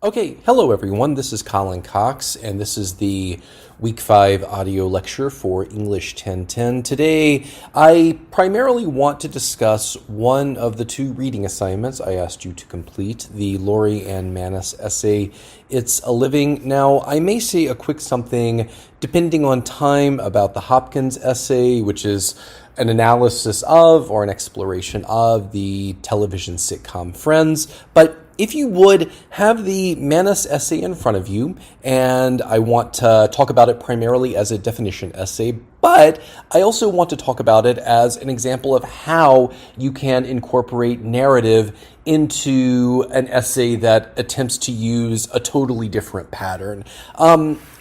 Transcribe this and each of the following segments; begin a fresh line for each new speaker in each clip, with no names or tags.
Okay, hello everyone. This is Colin Cox, and this is the Week 5 audio lecture for English 1010. Today, I primarily want to discuss one of the two reading assignments I asked you to complete, the Laurie Ann Manis essay, It's a Living. Now, I may say a quick something, depending on time, about the Hopkins essay, which is an analysis of or an exploration of the television sitcom Friends, but if you would have the Manis essay in front of you, and I want to talk about it primarily as a definition essay, but I also want to talk about it as an example of how you can incorporate narrative into an essay that attempts to use a totally different pattern.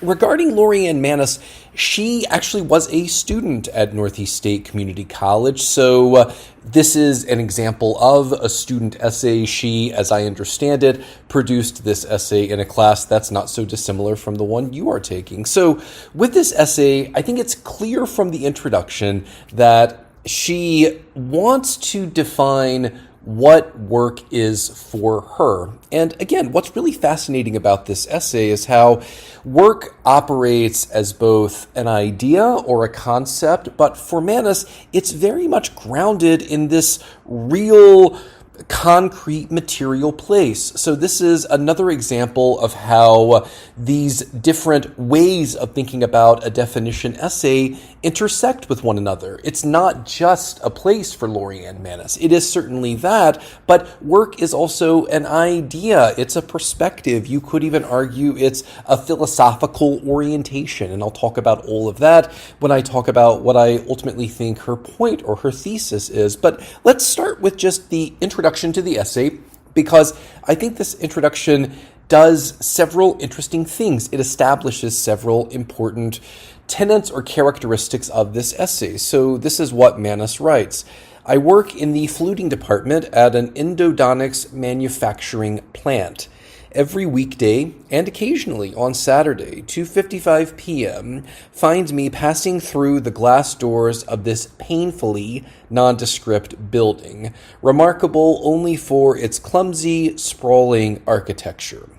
Regarding Laurie Ann Manis, she actually was a student at Northeast State Community College, so this is an example of a student essay. She, as I understand it, produced this essay in a class that's not so dissimilar from the one you are taking. So with this essay, I think it's clear from the introduction that she wants to define what work is for her. And again, what's really fascinating about this essay is how work operates as both an idea or a concept, but for Manis, it's very much grounded in this real concrete material place. So this is another example of how these different ways of thinking about a definition essay intersect with one another. It's not just a place for Laurie Ann Manis. It is certainly that, but work is also an idea. It's a perspective. You could even argue it's a philosophical orientation, and I'll talk about all of that when I talk about what I ultimately think her point or her thesis is. But let's start with just the introduction to the essay, because I think this introduction does several interesting things. It establishes several important tenets or characteristics of this essay. So this is what Manis writes. I work in the fluting department at an endodontics manufacturing plant. Every weekday and occasionally on Saturday, 2:55 p.m., finds me passing through the glass doors of this painfully nondescript building, remarkable only for its clumsy, sprawling architecture.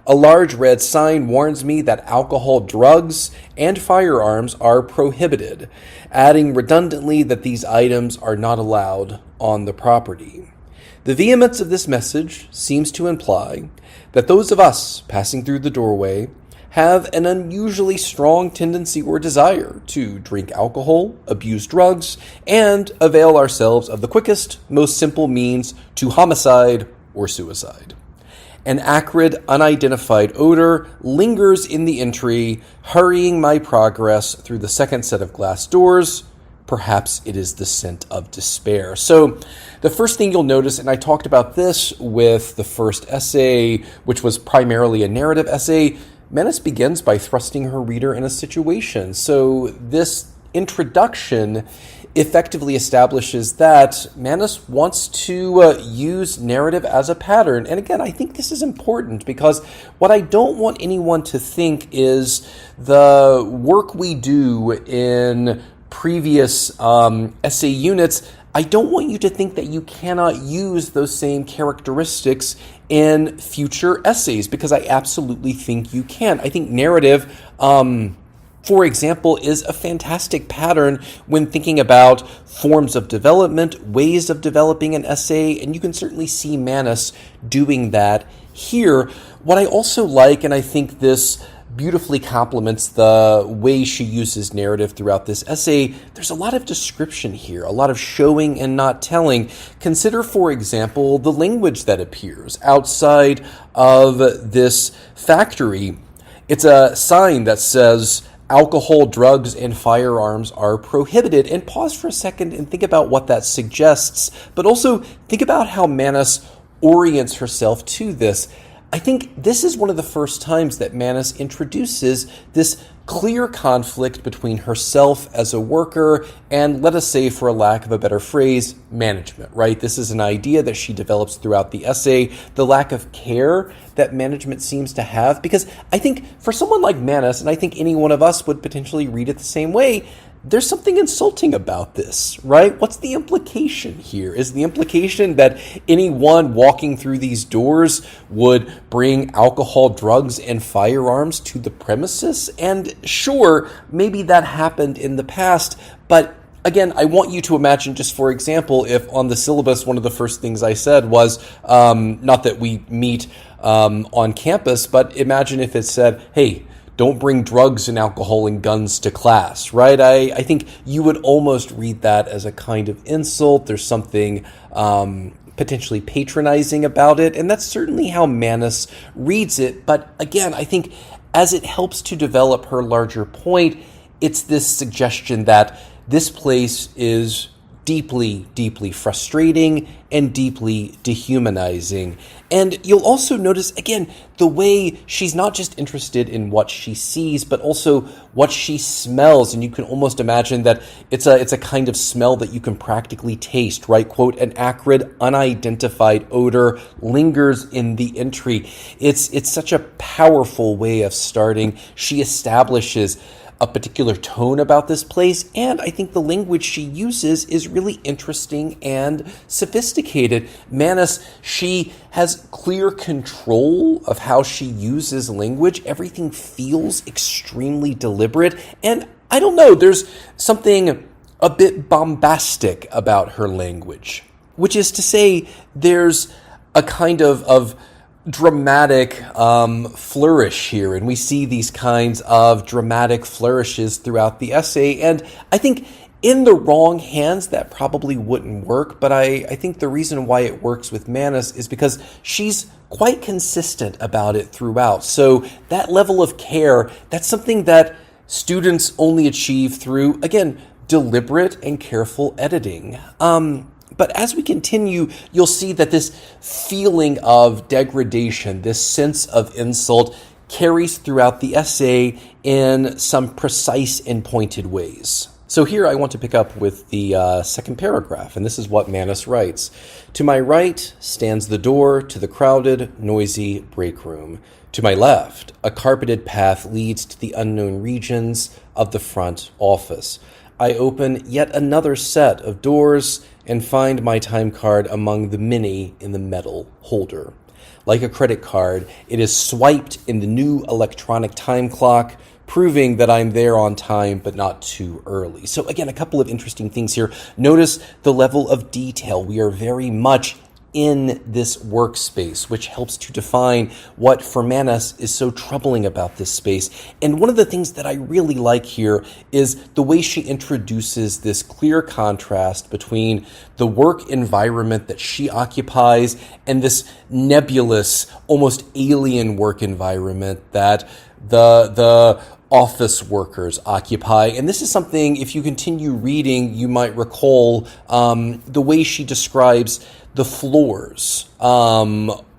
A large red sign warns me that alcohol, drugs, and firearms are prohibited, adding redundantly that these items are not allowed on the property. The vehemence of this message seems to imply that those of us passing through the doorway have an unusually strong tendency or desire to drink alcohol, abuse drugs, and avail ourselves of the quickest, most simple means to homicide or suicide. An acrid, unidentified odor lingers in the entry, hurrying my progress through the second set of glass doors. Perhaps it is the scent of despair. So the first thing you'll notice, and I talked about this with the first essay, which was primarily a narrative essay, Manis begins by thrusting her reader in a situation. So this introduction effectively establishes that Manis wants to use narrative as a pattern. And again, I think this is important because what I don't want anyone to think is the work we do in previous essay units, I don't want you to think that you cannot use those same characteristics in future essays, because I absolutely think you can. I think narrative, for example, is a fantastic pattern when thinking about forms of development, ways of developing an essay, and you can certainly see Manis doing that here. What I also like, and I think this beautifully complements the way she uses narrative throughout this essay, there's a lot of description here, a lot of showing and not telling. Consider, for example, the language that appears outside of this factory. It's a sign that says, alcohol, drugs, and firearms are prohibited. And pause for a second and think about what that suggests, but also think about how Manis orients herself to this. I think this is one of the first times that Manis introduces this clear conflict between herself as a worker and, let us say, for a lack of a better phrase, management, right? This is an idea that she develops throughout the essay, the lack of care that management seems to have, because I think for someone like Manis, and I think any one of us would potentially read it the same way, there's something insulting about this, right? What's the implication here? Is the implication that anyone walking through these doors would bring alcohol, drugs, and firearms to the premises? And sure, maybe that happened in the past, but again, I want you to imagine, just for example, if on the syllabus one of the first things I said was, not that we meet on campus, but imagine if it said, hey, don't bring drugs and alcohol and guns to class, right? I think you would almost read that as a kind of insult. There's something potentially patronizing about it, and that's certainly how Manus reads it. But again, I think as it helps to develop her larger point, it's this suggestion that this place is deeply, deeply frustrating and deeply dehumanizing. And you'll also notice, again, the way she's not just interested in what she sees, but also what she smells. And you can almost imagine that it's a kind of smell that you can practically taste, right? Quote, an acrid, unidentified odor lingers in the entry. It's such a powerful way of starting. She establishes a particular tone about this place, and I think the language she uses is really interesting and sophisticated. Manus, she has clear control of how she uses language. Everything feels extremely deliberate, and I don't know, there's something a bit bombastic about her language, which is to say there's a kind of dramatic flourish here, and we see these kinds of dramatic flourishes throughout the essay, and I think in the wrong hands that probably wouldn't work, but I think the reason why it works with Manus is because she's quite consistent about it throughout. So that level of care, that's something that students only achieve through, again, deliberate and careful editing. But as we continue, you'll see that this feeling of degradation, this sense of insult, carries throughout the essay in some precise and pointed ways. So here I want to pick up with the second paragraph, and this is what Manus writes. To my right stands the door to the crowded, noisy break room. To my left, a carpeted path leads to the unknown regions of the front office. I open yet another set of doors and find my time card among the many in the metal holder. Like a credit card, it is swiped in the new electronic time clock, proving that I'm there on time but not too early. So again, a couple of interesting things here. Notice the level of detail. We are very much in this workspace, which helps to define what for Manus is so troubling about this space. And one of the things that I really like here is the way she introduces this clear contrast between the work environment that she occupies and this nebulous, almost alien work environment that the office workers occupy. And this is something, if you continue reading, you might recall the way she describes the floors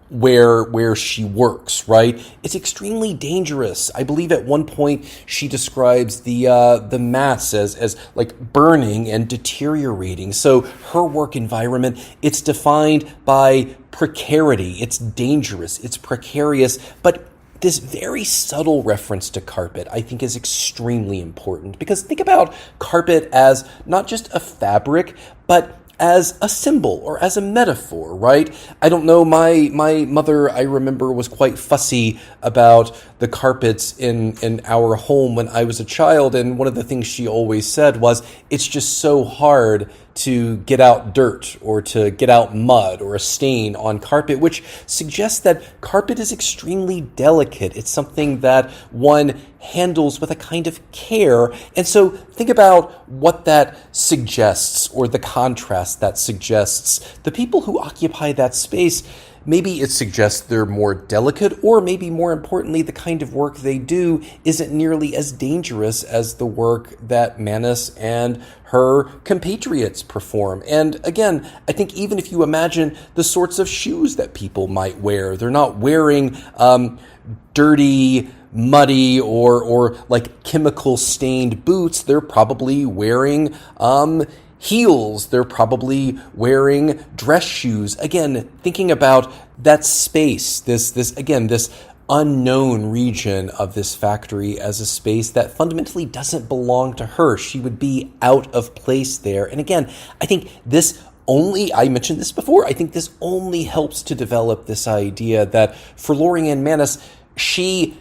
where she works, right? It's extremely dangerous. I believe at one point she describes the mats as like burning and deteriorating. So her work environment, it's defined by precarity. It's dangerous. It's precarious, but this very subtle reference to carpet, I think, is extremely important, because think about carpet as not just a fabric, but as a symbol or as a metaphor, right? I don't know, my mother, I remember, was quite fussy about the carpets in our home when I was a child, and one of the things she always said was, it's just so hard to get out dirt or to get out mud or a stain on carpet, which suggests that carpet is extremely delicate. It's something that one handles with a kind of care. And so think about what that suggests, or the contrast that suggests. The people who occupy that space, maybe it suggests they're more delicate, or maybe more importantly, the kind of work they do isn't nearly as dangerous as the work that Manus and her compatriots perform. And again, I think even if you imagine the sorts of shoes that people might wear, they're not wearing dirty, muddy, or like chemical stained boots. They're probably wearing heels. They're probably wearing dress shoes. Again, thinking about that space, this unknown region of this factory as a space that fundamentally doesn't belong to her. She would be out of place there. And again, I think I mentioned this before, I think this only helps to develop this idea that for Lori-Ann Manis, she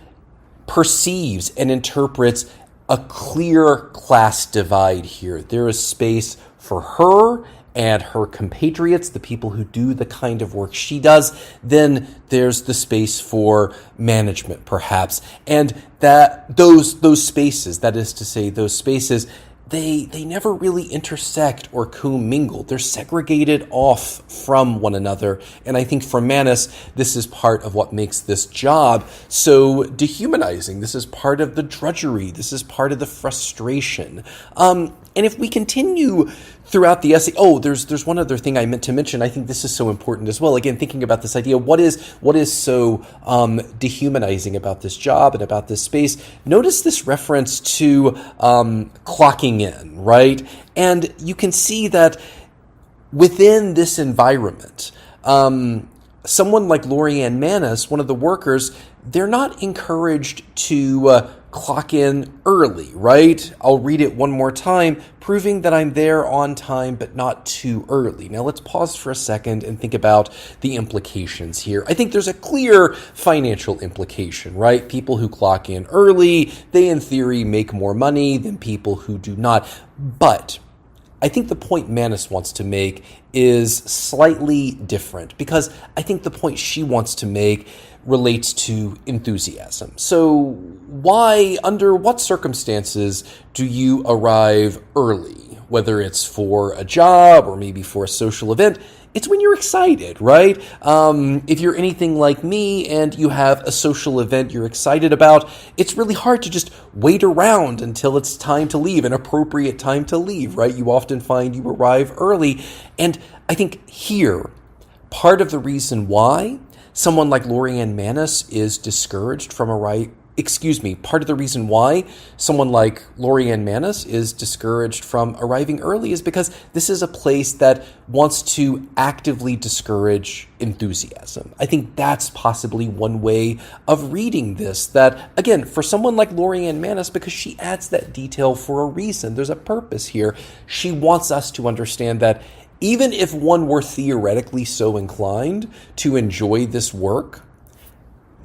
perceives and interprets a clear class divide here. There is space for her and her compatriots, the people who do the kind of work she does. Then there's the space for management, perhaps. And that those spaces, that is to say, those spaces, they never really intersect or commingle. They're segregated off from one another. And I think for Manis, this is part of what makes this job so dehumanizing. This is part of the drudgery. This is part of the frustration. And if we continue throughout the essay, there's one other thing I meant to mention. I think this is so important as well. Again, thinking about this idea, what is so dehumanizing about this job and about this space? Notice this reference to clocking in, right? And you can see that within this environment, someone like Lori-Ann Manis, one of the workers, they're not encouraged to clock in early, right? I'll read it one more time, proving that I'm there on time, but not too early. Now let's pause for a second and think about the implications here. I think there's a clear financial implication, right? People who clock in early, they in theory make more money than people who do not. But I think the point Manis wants to make is slightly different, because I think the point she wants to make relates to enthusiasm. So under what circumstances do you arrive early? Whether it's for a job or maybe for a social event, it's when you're excited, right? If you're anything like me and you have a social event you're excited about, it's really hard to just wait around until it's time to leave, an appropriate time to leave, right? You often find you arrive early. And I think here, part of the reason why someone like Lori-Ann Manis is discouraged from part of the reason why someone like Lori-Ann Manis is discouraged from arriving early is because this is a place that wants to actively discourage enthusiasm. I think that's possibly one way of reading this, that, again, for someone like Lori-Ann Manis, because she adds that detail for a reason, there's a purpose here. She wants us to understand that even if one were theoretically so inclined to enjoy this work,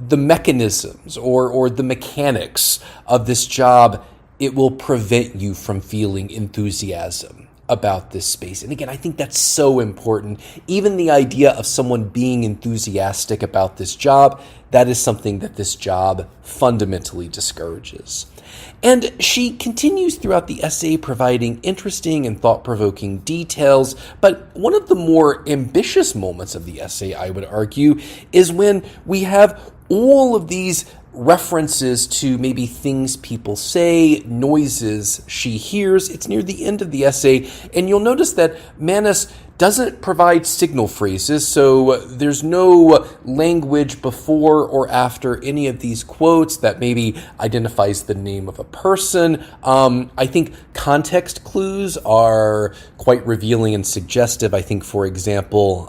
the mechanisms or the mechanics of this job, it will prevent you from feeling enthusiasm about this space. And again, I think that's so important. Even the idea of someone being enthusiastic about this job, that is something that this job fundamentally discourages. And she continues throughout the essay providing interesting and thought-provoking details, but one of the more ambitious moments of the essay, I would argue, is when we have all of these references to maybe things people say, noises she hears. It's near the end of the essay, and you'll notice that Manis doesn't provide signal phrases, so there's no language before or after any of these quotes that maybe identifies the name of a person. I think context clues are quite revealing and suggestive. I think, for example,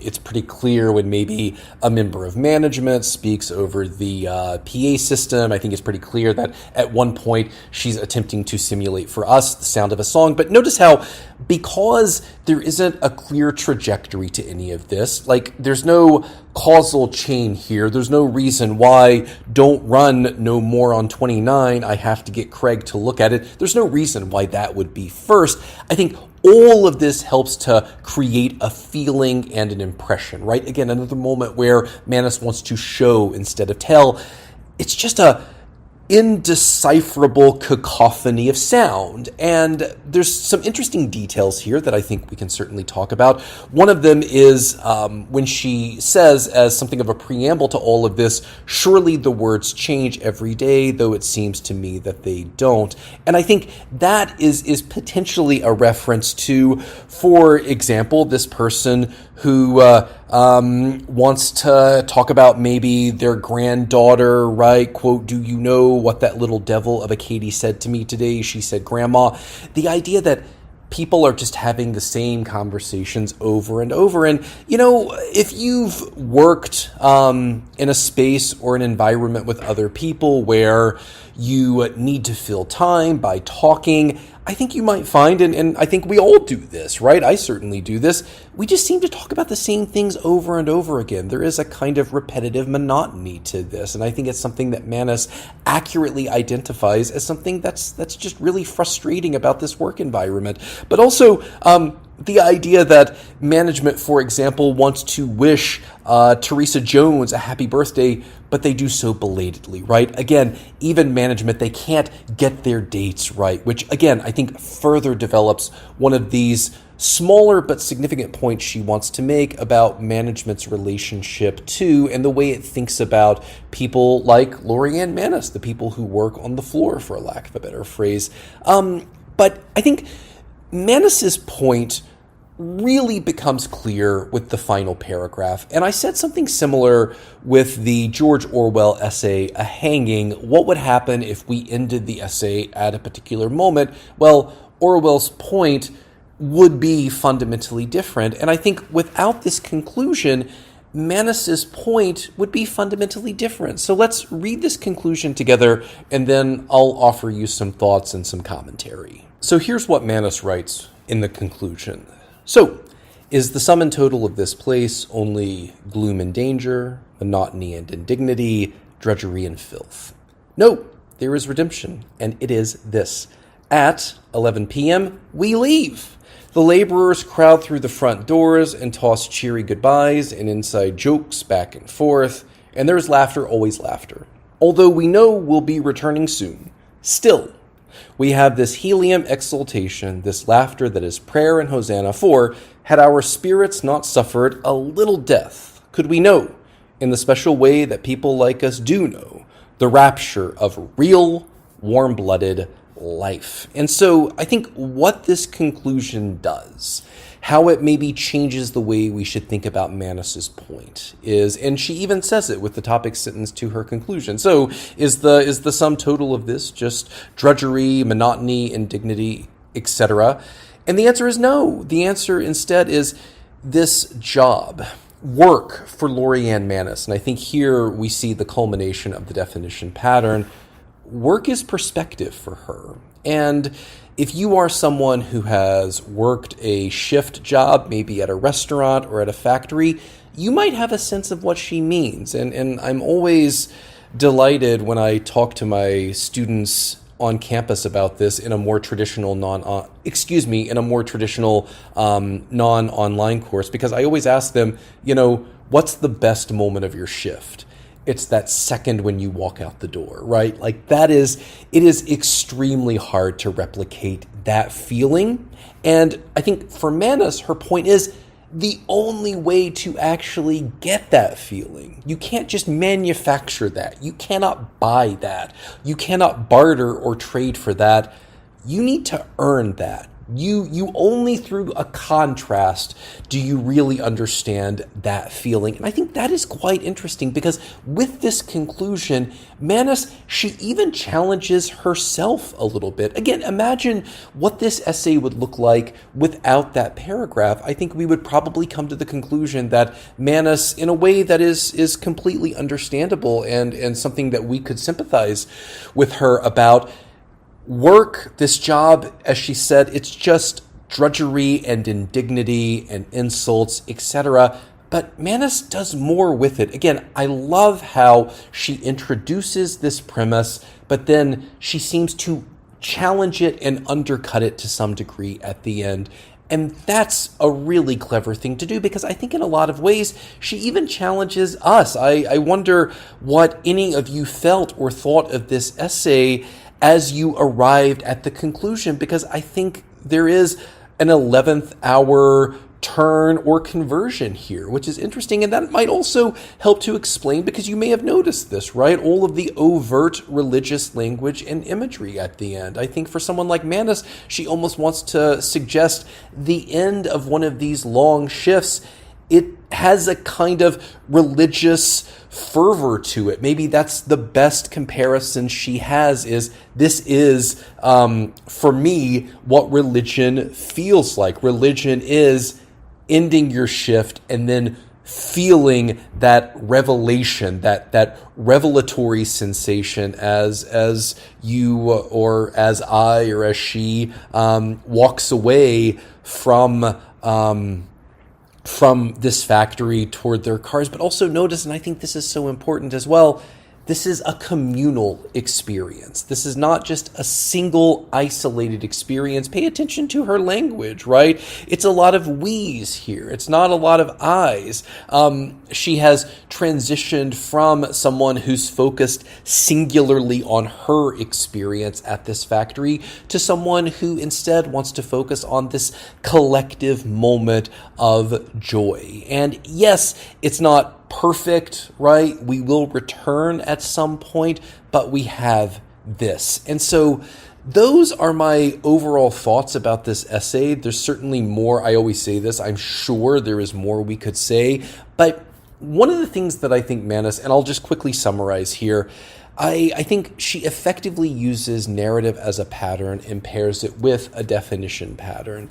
it's pretty clear when maybe a member of management speaks over the PA system. I think it's pretty clear that at one point she's attempting to simulate for us the sound of a song. But notice how, because there isn't a clear trajectory to any of this, like there's no causal chain here. There's no reason why don't run no more on 29. I have to get Craig to look at it. There's no reason why that would be first. I think all of this helps to create a feeling and an impression, right? Again, another moment where Manis wants to show instead of tell. It's just a indecipherable cacophony of sound. And there's some interesting details here that I think we can certainly talk about. One of them is when she says, as something of a preamble to all of this, surely the words change every day, though it seems to me that they don't. And I think that is potentially a reference to, for example, this person who wants to talk about maybe their granddaughter, right? Quote, "Do you know what that little devil of a Katie said to me today?" She said, "Grandma." The idea that people are just having the same conversations over and over. And, if you've worked in a space or an environment with other people where you need to fill time by talking, I think you might find, and I think we all do this, right? I certainly do this. We just seem to talk about the same things over and over again. There is a kind of repetitive monotony to this, and I think it's something that Manus accurately identifies as something that's just really frustrating about this work environment. But also, the idea that management, for example, wants to wish Teresa Jones a happy birthday, but they do so belatedly, right? Again, even management, they can't get their dates right, which, again, I think further develops one of these smaller but significant points she wants to make about management's relationship to and the way it thinks about people like Lorianne Manus, the people who work on the floor, for lack of a better phrase. But I think Manus's point really becomes clear with the final paragraph. And I said something similar with the George Orwell essay, A Hanging. What would happen if we ended the essay at a particular moment? Well, Orwell's point would be fundamentally different. And I think without this conclusion, Manus's point would be fundamentally different. So let's read this conclusion together, and then I'll offer you some thoughts and some commentary. So here's what Manus writes in the conclusion. So, is the sum and total of this place only gloom and danger, monotony and indignity, drudgery and filth? No, there is redemption, and it is this. At 11 p.m., we leave. The laborers crowd through the front doors and toss cheery goodbyes and inside jokes back and forth, and there's laughter, always laughter. Although we know we'll be returning soon, still, we have this helium exultation, this laughter that is prayer and hosanna, for had our spirits not suffered a little death, could we know, in the special way that people like us do know, the rapture of real, warm-blooded life. And so I think what this conclusion does, how it maybe changes the way we should think about Manus's point is, and she even says it with the topic sentence to her conclusion. So is the sum total of this just drudgery, monotony, indignity, etc.? And the answer is no. The answer instead is this job, work for Lorianne Manus. And I think here we see the culmination of the definition pattern. Work is perspective for her. And if you are someone who has worked a shift job, maybe at a restaurant or at a factory, you might have a sense of what she means. And I'm always delighted when I talk to my students on campus about this in a more traditional non-online course, because I always ask them, what's the best moment of your shift? It's that second when you walk out the door, right? Like it is extremely hard to replicate that feeling. And I think for Manus, her point is the only way to actually get that feeling. You can't just manufacture that. You cannot buy that. You cannot barter or trade for that. You need to earn that. You only through a contrast do you really understand that feeling. And I think that is quite interesting because with this conclusion, Manus, she even challenges herself a little bit. Again, imagine what this essay would look like without that paragraph. I think we would probably come to the conclusion that Manus, in a way that is completely understandable and something that we could sympathize with her about, work, this job, as she said, it's just drudgery and indignity and insults, etc. But Manus does more with it. Again, I love how she introduces this premise, but then she seems to challenge it and undercut it to some degree at the end. And that's a really clever thing to do because I think in a lot of ways, she even challenges us. I wonder what any of you felt or thought of this essay as you arrived at the conclusion, because I think there is an 11th hour turn or conversion here, which is interesting. And that might also help to explain, because you may have noticed this, right? All of the overt religious language and imagery at the end. I think for someone like Manus, she almost wants to suggest the end of one of these long shifts it has a kind of religious fervor to it. Maybe that's the best comparison she has, is this is, for me, what religion feels like. Religion is ending your shift and then feeling that revelation, that revelatory sensation as you or as I or as she walks away from this factory toward their cars. But also notice, and I think this is so important as well, this is a communal experience. This is not just a single isolated experience. Pay attention to her language, right? It's a lot of we's here. It's not a lot of I's. She has transitioned from someone who's focused singularly on her experience at this factory to someone who instead wants to focus on this collective moment of joy. And yes, it's not perfect, right? We will return at some point, but we have this. And so those are my overall thoughts about this essay. There's certainly more. I always say this. I'm sure there is more we could say. But one of the things that I think Manis, and I'll just quickly summarize here, I think she effectively uses narrative as a pattern and pairs it with a definition pattern.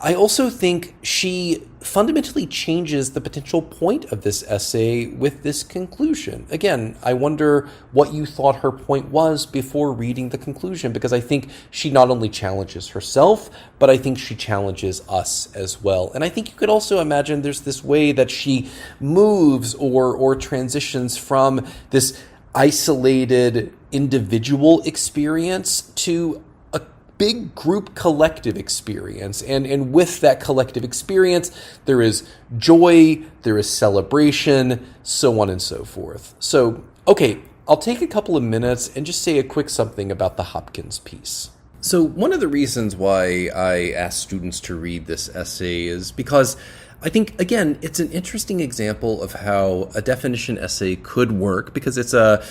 I also think she fundamentally changes the potential point of this essay with this conclusion. Again, I wonder what you thought her point was before reading the conclusion, because I think she not only challenges herself, but I think she challenges us as well. And I think you could also imagine there's this way that she moves or transitions from this isolated individual experience to a big group collective experience. And with that collective experience, there is joy, there is celebration, so on and so forth. So, okay, I'll take a couple of minutes and just say a quick something about the Hopkins piece. So one of the reasons why I ask students to read this essay is because I think, again, it's an interesting example of how a definition essay could work, because it's a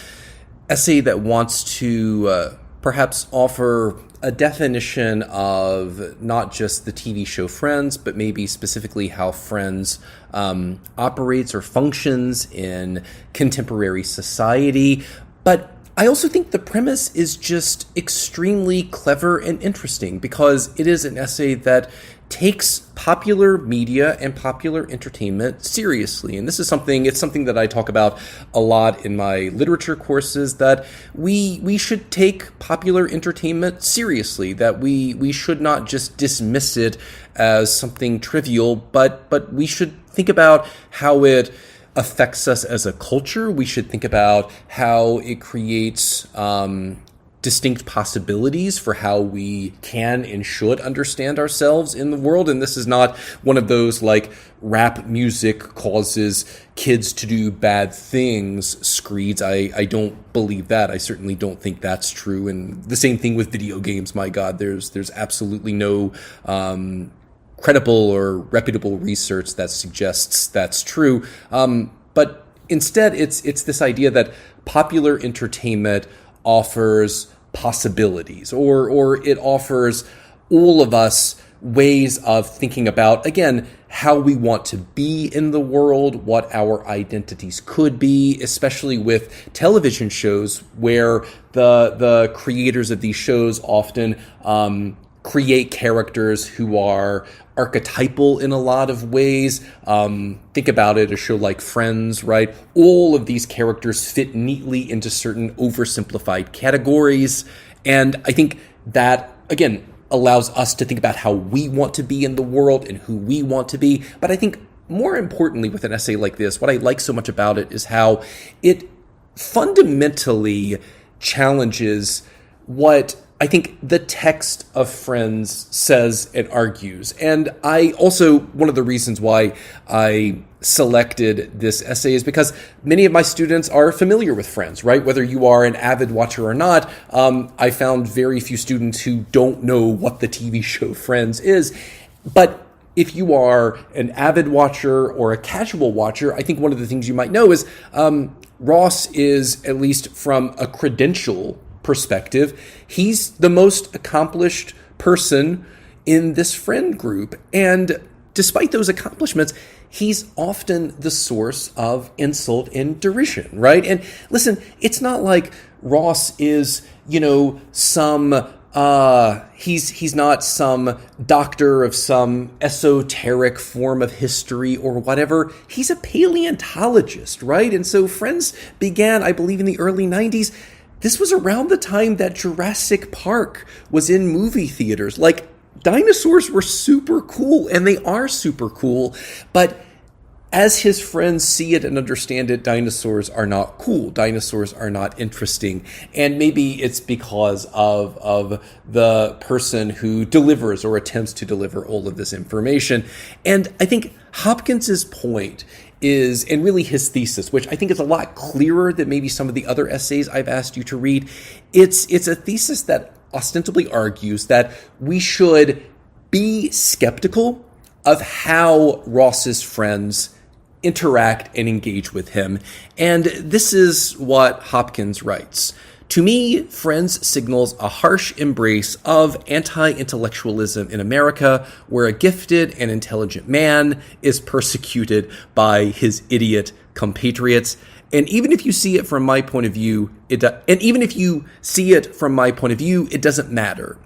essay that wants to perhaps offer a definition of not just the TV show Friends, but maybe specifically how Friends operates or functions in contemporary society. But I also think the premise is just extremely clever and interesting, because it is an essay that takes popular media and popular entertainment seriously. And this is something that I talk about a lot in my literature courses, that we should take popular entertainment seriously, that we should not just dismiss it as something trivial, but we should think about how it affects us as a culture. We should think about how it creates distinct possibilities for how we can and should understand ourselves in the world. And this is not one of those like rap music causes kids to do bad things screeds. I don't believe that. I certainly don't think that's true. And the same thing with video games. My God, there's absolutely no credible or reputable research that suggests that's true. But instead, it's this idea that popular entertainment offers possibilities, or it offers all of us ways of thinking about, again, how we want to be in the world, what our identities could be, especially with television shows where the creators of these shows often create characters who are archetypal in a lot of ways. Think about it, a show like Friends, right? All of these characters fit neatly into certain oversimplified categories. And I think that, again, allows us to think about how we want to be in the world and who we want to be. But I think more importantly with an essay like this, what I like so much about it is how it fundamentally challenges what I think the text of Friends says and argues. And I also, one of the reasons why I selected this essay is because many of my students are familiar with Friends, right? Whether you are an avid watcher or not, I found very few students who don't know what the TV show Friends is. But if you are an avid watcher or a casual watcher, I think one of the things you might know is Ross is, at least from a credential perspective, he's the most accomplished person in this friend group. And despite those accomplishments, he's often the source of insult and derision, right? And listen, it's not like Ross is, he's not some doctor of some esoteric form of history or whatever. He's a paleontologist, right? And so Friends began, I believe, in the early 90s. This was around the time that Jurassic Park was in movie theaters. Like, dinosaurs were super cool, and they are super cool, but as his friends see it and understand it, dinosaurs are not cool. Dinosaurs are not interesting. And maybe it's because of the person who delivers or attempts to deliver all of this information. And I think Hopkins's point is, and really his thesis, which I think is a lot clearer than maybe some of the other essays I've asked you to read. It's a thesis that ostensibly argues that we should be skeptical of how Ross's friends interact and engage with him. And this is what Hopkins writes. To me, Friends signals a harsh embrace of anti-intellectualism in America, where a gifted and intelligent man is persecuted by his idiot compatriots. And even if you see it from my point of view, it doesn't matter.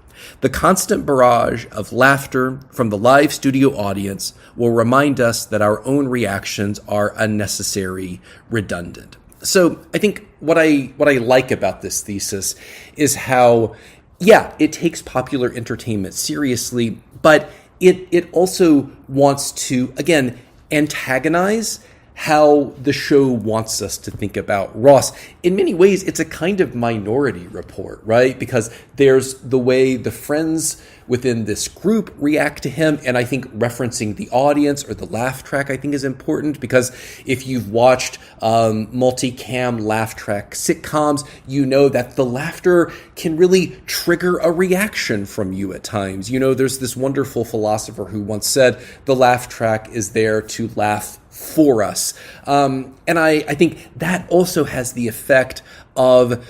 The constant barrage of laughter from the live studio audience will remind us that our own reactions are unnecessary, redundant. So I think what I like about this thesis is how, it takes popular entertainment seriously, but it also wants to, again, antagonize how the show wants us to think about Ross. In many ways, it's a kind of Minority Report, right? Because there's the way the friends within this group react to him, and I think referencing the audience or the laugh track I think is important, because if you've watched multicam laugh track sitcoms, you know that the laughter can really trigger a reaction from you at times. There's this wonderful philosopher who once said, the laugh track is there to laugh for us. And I think that also has the effect of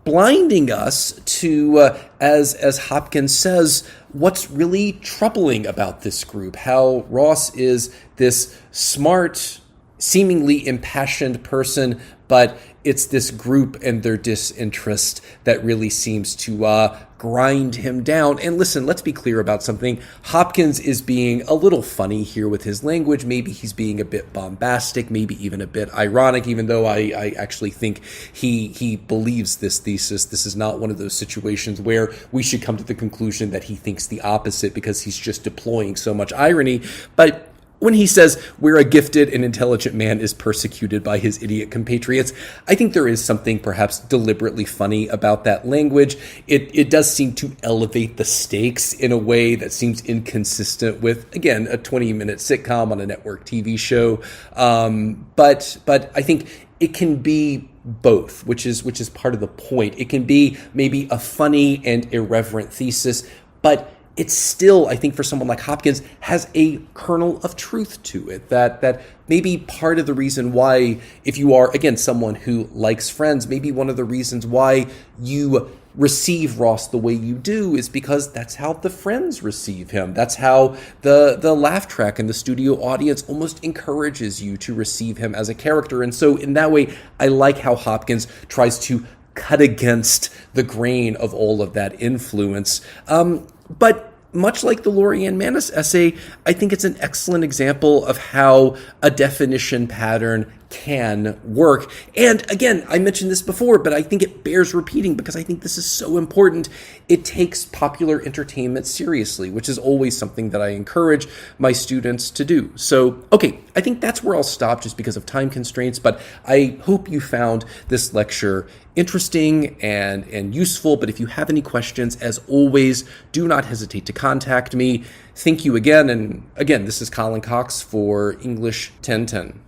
blinding us to, as Hopkins says, what's really troubling about this group, how Ross is this smart, seemingly impassioned person, but it's this group and their disinterest that really seems to grind him down. And listen, let's be clear about something. Hopkins is being a little funny here with his language. Maybe he's being a bit bombastic, maybe even a bit ironic, even though I actually think he believes this thesis. This is not one of those situations where we should come to the conclusion that he thinks the opposite because he's just deploying so much irony. But when he says where a gifted and intelligent man is persecuted by his idiot compatriots, I think there is something perhaps deliberately funny about that language. It does seem to elevate the stakes in a way that seems inconsistent with, again, a 20-minute sitcom on a network TV show. But I think it can be both, which is part of the point. It can be maybe a funny and irreverent thesis, but it's still, I think, for someone like Hopkins, has a kernel of truth to it. That maybe part of the reason why, if you are, again, someone who likes Friends, maybe one of the reasons why you receive Ross the way you do is because that's how the friends receive him. That's how the laugh track and the studio audience almost encourages you to receive him as a character. And so in that way, I like how Hopkins tries to cut against the grain of all of that influence. But much like the Lorianne Manis essay, I think it's an excellent example of how a definition pattern can work. And again, I mentioned this before, but I think it bears repeating because I think this is so important. It takes popular entertainment seriously, which is always something that I encourage my students to do. So, okay, I think that's where I'll stop just because of time constraints, but I hope you found this lecture interesting and useful. But if you have any questions, as always, do not hesitate to contact me. Thank you again. And again, this is Colin Cox for English 1010.